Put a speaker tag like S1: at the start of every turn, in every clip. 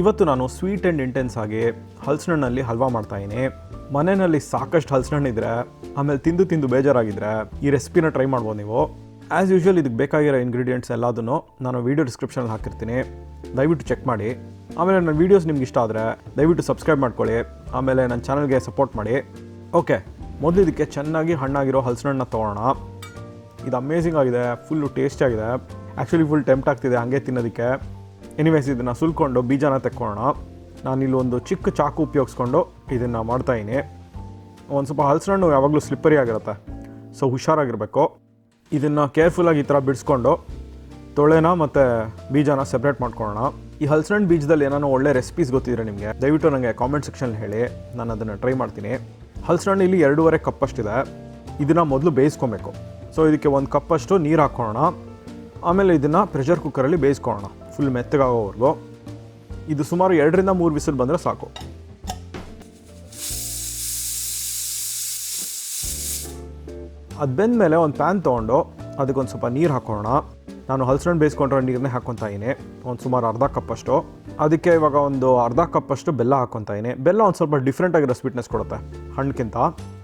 S1: ಇವತ್ತು ನಾನು sweet and intense ಆಗಿ ಹಲಸಿನಣ್ಣಲ್ಲಿ ಹಲ್ವಾ ಮಾಡ್ತಾಯಿದ್ದೀನಿ. ಮನೆಯಲ್ಲಿ ಸಾಕಷ್ಟು ಹಲಸಿನಣ್ಣು ಇದ್ದರೆ ಆಮೇಲೆ ತಿಂದು ಬೇಜಾರಾಗಿದ್ದರೆ ಈ ರೆಸಿಪಿನ ಟ್ರೈ ಮಾಡ್ಬೋದು ನೀವು. ಆ್ಯಸ್ ಯೂಶ್ವಲ್ ಇದಕ್ಕೆ ಬೇಕಾಗಿರೋ ಇಂಗ್ರೀಡಿಯೆಂಟ್ಸ್ ಎಲ್ಲದನ್ನು ನಾನು ವೀಡಿಯೋ ಡಿಸ್ಕ್ರಿಪ್ಷನಲ್ಲಿ ಹಾಕಿರ್ತೀನಿ, ದಯವಿಟ್ಟು ಚೆಕ್ ಮಾಡಿ. ಆಮೇಲೆ ನನ್ನ ವೀಡಿಯೋಸ್ ನಿಮ್ಗೆ ಇಷ್ಟ ಆದರೆ ದಯವಿಟ್ಟು ಸಬ್ಸ್ಕ್ರೈಬ್ ಮಾಡ್ಕೊಳ್ಳಿ, ಆಮೇಲೆ ನನ್ನ ಚಾನಲ್ಗೆ ಸಪೋರ್ಟ್ ಮಾಡಿ. ಓಕೆ, ಮೊದಲು ಇದಕ್ಕೆ ಚೆನ್ನಾಗಿ ಹಣ್ಣಾಗಿರೋ ಹಲಸಿನಣ್ಣು ತೊಗೊಳ್ಳೋಣ. ಇದು ಅಮೇಝಿಂಗ್ ಆಗಿದೆ, ಫುಲ್ಲು ಟೇಸ್ಟಿಯಾಗಿದೆ. ಆ್ಯಕ್ಚುಲಿ ಫುಲ್ ಟೆಂಪ್ಟ್ ಆಗ್ತಿದೆ ಹಂಗೆ ತಿನ್ನೋದಕ್ಕೆ. ಎನಿವೇಸ್ ಇದನ್ನು ಸುಲ್ಕೊಂಡು ಬೀಜನ ತೆಕ್ಕೊಳ್ಳೋಣ. ನಾನಿಲ್ಲಿ ಒಂದು ಚಿಕ್ಕ ಚಾಕು ಉಪಯೋಗಿಸ್ಕೊಂಡು ಇದನ್ನು ಮಾಡ್ತಾಯಿದ್ದೀನಿ. ಒಂದು ಸ್ವಲ್ಪ ಹಲಸಿನಣ್ಣು ಯಾವಾಗಲೂ ಸ್ಲಿಪ್ಪರಿ ಆಗಿರುತ್ತೆ, ಸೊ ಹುಷಾರಾಗಿರಬೇಕು. ಇದನ್ನು ಕೇರ್ಫುಲ್ಲಾಗಿ ಈ ಥರ ಬಿಡಿಸ್ಕೊಂಡು ತೊಳೆನ ಮತ್ತು ಬೀಜನ ಸೆಪ್ರೇಟ್ ಮಾಡ್ಕೊಳ್ಳೋಣ. ಈ ಹಲಸಿನಣ್ಣು ಬೀಜದಲ್ಲಿ ಏನಾದ್ರು ಒಳ್ಳೆ ರೆಸಿಪೀಸ್ ಗೊತ್ತಿದ್ರೆ ನಿಮಗೆ ದಯವಿಟ್ಟು ನನಗೆ ಕಾಮೆಂಟ್ ಸೆಕ್ಷನಲ್ಲಿ ಹೇಳಿ, ನಾನು ಅದನ್ನು ಟ್ರೈ ಮಾಡ್ತೀನಿ. ಹಲಸಿನಣ್ಣು ಇಲ್ಲಿ 2.5 ಕಪ್ಪಷ್ಟಿದೆ. ಇದನ್ನು ಮೊದಲು ಬೇಯಿಸ್ಕೊಬೇಕು. ಸೊ ಇದಕ್ಕೆ 1 ಕಪ್ಪಷ್ಟು ನೀರು ಹಾಕ್ಕೊಳ್ಳೋಣ. ಆಮೇಲೆ ಇದನ್ನು ಪ್ರೆಷರ್ ಕುಕ್ಕರಲ್ಲಿ ಬೇಯಿಸ್ಕೊಳ್ಳೋಣ ಫುಲ್ ಮೆತ್ತಗಾಗೋವರೆಗೂ. ಇದು ಸುಮಾರು 2 ರಿಂದ 3 ವಿಸಿಲ್ ಬಂದರೆ ಸಾಕು. ಅದು ಬೆಂದಮೇಲೆ ಒಂದು ಪ್ಯಾನ್ ತೊಗೊಂಡು ಅದಕ್ಕೊಂದು ಸ್ವಲ್ಪ ನೀರು ಹಾಕ್ಕೊಳ್ಳೋಣ. ನಾನು ಹಲಸಿನಣ್ಣು ಬೇಯಿಸ್ಕೊಂಡ್ರೆ ನೀರನ್ನೇ ಹಾಕ್ಕೊತಾಯಿದ್ದೀನಿ, ಒಂದು ಸುಮಾರು 1/2 ಕಪ್ಪಷ್ಟು. ಅದಕ್ಕೆ ಇವಾಗ ಒಂದು 1/2 ಕಪ್ಪಷ್ಟು ಬೆಲ್ಲ ಹಾಕ್ಕೊತಾಯಿದ್ದೀನಿ. ಬೆಲ್ಲ ಒಂದು ಸ್ವಲ್ಪ ಡಿಫ್ರೆಂಟಾಗಿರೋ ಸ್ವೀಟ್ನೆಸ್ ಕೊಡುತ್ತೆ ಹಣ್ಣಿಗಿಂತ.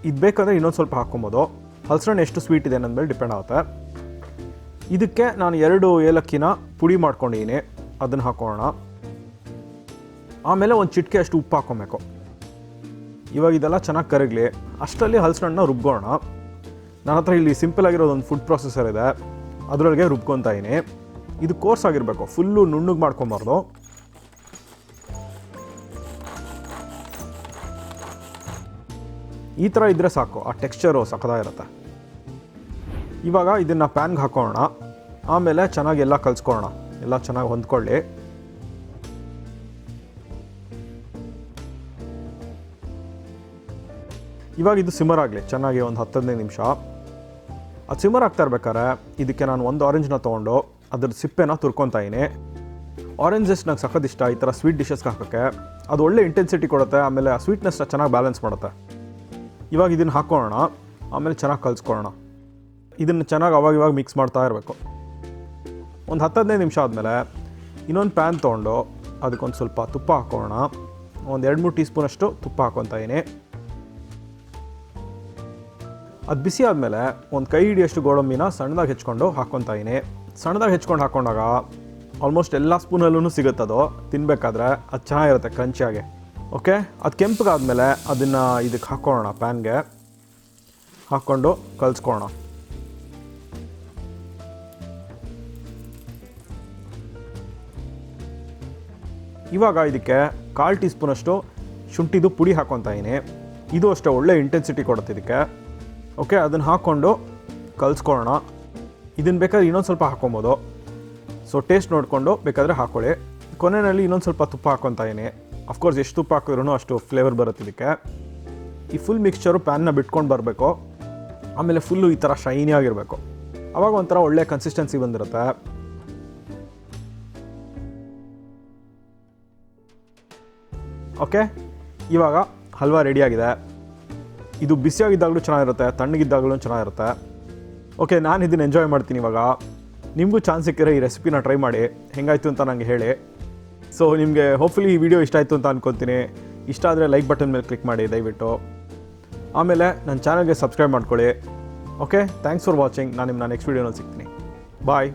S1: ಇದು ಬೇಕಾದರೆ ಇನ್ನೊಂದು ಸ್ವಲ್ಪ ಹಾಕ್ಕೊಬೋದು. ಹಲಸಿನಣ್ಣು ಎಷ್ಟು ಸ್ವೀಟ್ ಇದೆ ಅನ್ನೋದ್ಮೇಲೆ ಡಿಪೆಂಡ್ ಆಗುತ್ತೆ. ಇದಕ್ಕೆ ನಾನು 2 ಏಲಕ್ಕಿನ ಪುಡಿ ಮಾಡ್ಕೊಂಡಿದ್ದೀನಿ, ಅದನ್ನು ಹಾಕೋಣ. ಆಮೇಲೆ ಒಂದು ಚಿಟಿಕೆ ಅಷ್ಟು ಉಪ್ಪು ಹಾಕ್ಕೊಬೇಕು. ಇವಾಗ ಇದೆಲ್ಲ ಚೆನ್ನಾಗಿ ಕರಗಲಿ. ಅಷ್ಟರಲ್ಲಿ ಹಲಸಿನಣ್ಣು ರುಬ್ಬೋಣ. ನನ್ನ ಹತ್ರ ಇಲ್ಲಿ ಸಿಂಪಲ್ ಆಗಿರೋದು ಒಂದು ಫುಡ್ ಪ್ರೊಸೆಸರ್ ಇದೆ, ಅದರೊಳಗೆ ರುಬ್ಕೊತಾಯಿದ್ದೀನಿ. ಇದು ಕೋರ್ಸ್ ಆಗಿರಬೇಕು, ಫುಲ್ಲು ನುಣ್ಣಗೆ ಮಾಡ್ಕೊಬಾರ್ದು. ಈ ಥರ ಇದ್ದರೆ ಸಾಕು, ಆ ಟೆಕ್ಸ್ಚರು ಸಖತ್ತಾಗಿರುತ್ತೆ. ಇವಾಗ ಇದನ್ನು ಪ್ಯಾನ್ಗೆ ಹಾಕೋಣ. ಆಮೇಲೆ ಚೆನ್ನಾಗಿ ಎಲ್ಲ ಕಲಿಸ್ಕೊಳ್ಳೋಣ, ಎಲ್ಲ ಚೆನ್ನಾಗಿ ಹೊಂದ್ಕೊಳ್ಳಿ. ಇವಾಗ ಇದು ಸಿಮ್ಮರ್ ಆಗಲಿ ಚೆನ್ನಾಗಿ ಒಂದು 10-15 ನಿಮಿಷ. ಅದು ಸಿಮ್ಮರ್ ಆಗ್ತಾ ಇರ್ಬೇಕಾದ್ರೆ ಇದಕ್ಕೆ ನಾನು ಒಂದು ಆರೆಂಜ್ನ ತೊಗೊಂಡು ಅದ್ರ ಸಿಪ್ಪೆನ ತುರ್ಕೊತಾಯಿದ್ದೀನಿ. ಆರೆಂಜ್ ಜೆಸ್ಟ್ ನಂಗೆ ಸಖತ್ ಇಷ್ಟ ಈ ಥರ ಸ್ವೀಟ್ ಡಿಶಸ್ಗೆ ಹಾಕೋಕ್ಕೆ. ಅದು ಒಳ್ಳೆ ಇಂಟೆನ್ಸಿಟಿ ಕೊಡುತ್ತೆ, ಆಮೇಲೆ ಆ ಸ್ವೀಟ್ನೆಸ್ನ ಚೆನ್ನಾಗಿ ಬ್ಯಾಲೆನ್ಸ್ ಮಾಡುತ್ತೆ. ಇವಾಗ ಇದನ್ನು ಹಾಕೋಣ. ಆಮೇಲೆ ಚೆನ್ನಾಗಿ ಕಲಿಸ್ಕೊಳ್ಳೋಣ. ಇದನ್ನು ಚೆನ್ನಾಗಿ ಅವಾಗ ಮಿಕ್ಸ್ ಮಾಡ್ತಾ ಇರಬೇಕು. ಒಂದು 10-15 ನಿಮಿಷ ಆದಮೇಲೆ ಇನ್ನೊಂದು ಪ್ಯಾನ್ ತೊಗೊಂಡು ಅದಕ್ಕೊಂದು ಸ್ವಲ್ಪ ತುಪ್ಪ ಹಾಕೋಣ. ಒಂದು 2-3 ಟೀ ಸ್ಪೂನಷ್ಟು ತುಪ್ಪ ಹಾಕ್ಕೊತಾಯಿದ್ದೀನಿ. ಅದು ಬಿಸಿ ಆದಮೇಲೆ ಒಂದು ಕೈ ಹಿಡಿಯಷ್ಟು ಗೋಡಂಬಿನ ಸಣ್ಣದಾಗಿ ಹೆಚ್ಕೊಂಡು ಹಾಕ್ಕೊತಾಯಿದ್ದೀನಿ. ಸಣ್ಣದಾಗಿ ಹೆಚ್ಕೊಂಡು ಹಾಕ್ಕೊಂಡಾಗ ಆಲ್ಮೋಸ್ಟ್ ಎಲ್ಲ ಸ್ಪೂನಲ್ಲೂ ಸಿಗುತ್ತದು. ತಿನ್ನಬೇಕಾದ್ರೆ ಅದು ಚೆನ್ನಾಗಿರುತ್ತೆ ಕ್ರಂಚಿಯಾಗಿ. ಓಕೆ, ಅದು ಕೆಂಪಗಾದ್ಮೇಲೆ ಅದನ್ನು ಇದಕ್ಕೆ ಹಾಕ್ಕೊಳ್ಳೋಣ. ಪ್ಯಾನ್ಗೆ ಹಾಕ್ಕೊಂಡು ಕಲಿಸ್ಕೊಳ್ಳೋಣ. ಇವಾಗ ಇದಕ್ಕೆ 1/4 ಟೀ ಸ್ಪೂನಷ್ಟು ಶುಂಠಿದು ಪುಡಿ ಹಾಕ್ಕೊತಾಯಿದ್ದೀನಿ. ಇದು ಅಷ್ಟೇ ಒಳ್ಳೆ ಇಂಟೆನ್ಸಿಟಿ ಕೊಡುತ್ತೆ ಇದಕ್ಕೆ. ಓಕೆ, ಅದನ್ನು ಹಾಕ್ಕೊಂಡು ಕಲಿಸ್ಕೊಳ್ಳೋಣ. ಇದನ್ನು ಬೇಕಾದ್ರೆ ಇನ್ನೊಂದು ಸ್ವಲ್ಪ ಹಾಕ್ಕೊಬೋದು, ಸೊ ಟೇಸ್ಟ್ ನೋಡಿಕೊಂಡು ಬೇಕಾದರೆ ಹಾಕ್ಕೊಳ್ಳಿ. ಕೊನೆಯಲ್ಲಿ ಇನ್ನೊಂದು ಸ್ವಲ್ಪ ತುಪ್ಪ ಹಾಕ್ಕೊತಾಯಿದ್ದೀನಿ. ಅಫ್ಕೋರ್ಸ್ ಎಷ್ಟು ತುಪ್ಪ ಹಾಕಿದ್ರೂ ಅಷ್ಟು ಫ್ಲೇವರ್ ಬರುತ್ತೆ ಇದಕ್ಕೆ. ಈ ಫುಲ್ ಮಿಕ್ಸ್ಚರು ಪ್ಯಾನ್ನ ಬಿಟ್ಕೊಂಡು ಬರಬೇಕು. ಆಮೇಲೆ ಫುಲ್ಲು ಈ ಥರ ಶೈನಿ ಆಗಿರಬೇಕು. ಆವಾಗ ಒಂಥರ ಒಳ್ಳೆ ಕನ್ಸಿಸ್ಟೆನ್ಸಿ ಬಂದಿರುತ್ತೆ. ಓಕೆ, ಇವಾಗ ಹಲ್ವಾ ರೆಡಿಯಾಗಿದೆ. ಇದು ಬಿಸಿಯಾಗಿದ್ದಾಗಲೂ ಚೆನ್ನಾಗಿರುತ್ತೆ, ತಣ್ಣಗಿದ್ದಾಗಲೂ ಚೆನ್ನಾಗಿರುತ್ತೆ. ಓಕೆ, ನಾನು ಇದನ್ನು ಎಂಜಾಯ್ ಮಾಡ್ತೀನಿ. ಇವಾಗ ನಿಮಗೂ ಚಾನ್ಸ್ ಸಿಕ್ಕಿದ್ರೆ ಈ ರೆಸಿಪಿನ ಟ್ರೈ ಮಾಡಿ, ಹೆಂಗಾಯಿತು ಅಂತ ನನಗೆ ಹೇಳಿ. ಸೊ ನಿಮಗೆ ಹೋಪ್ಫುಲಿ ಈ ವಿಡಿಯೋ ಇಷ್ಟ ಆಯಿತು ಅಂತ ಅಂದ್ಕೊತೀನಿ. ಇಷ್ಟ ಆದರೆ ಲೈಕ್ ಬಟನ್ ಮೇಲೆ ಕ್ಲಿಕ್ ಮಾಡಿ ದಯವಿಟ್ಟು. ಆಮೇಲೆ ನನ್ನ ಚಾನಲ್ಗೆ ಸಬ್ಸ್ಕ್ರೈಬ್ ಮಾಡ್ಕೊಳ್ಳಿ. Okay, thanks for watching. ನಾನು ನಿಮ್ಮನ್ನ ನೆಕ್ಸ್ಟ್ ವೀಡಿಯೋನಲ್ಲಿ ಸಿಗ್ತೀನಿ. ಬಾಯ್.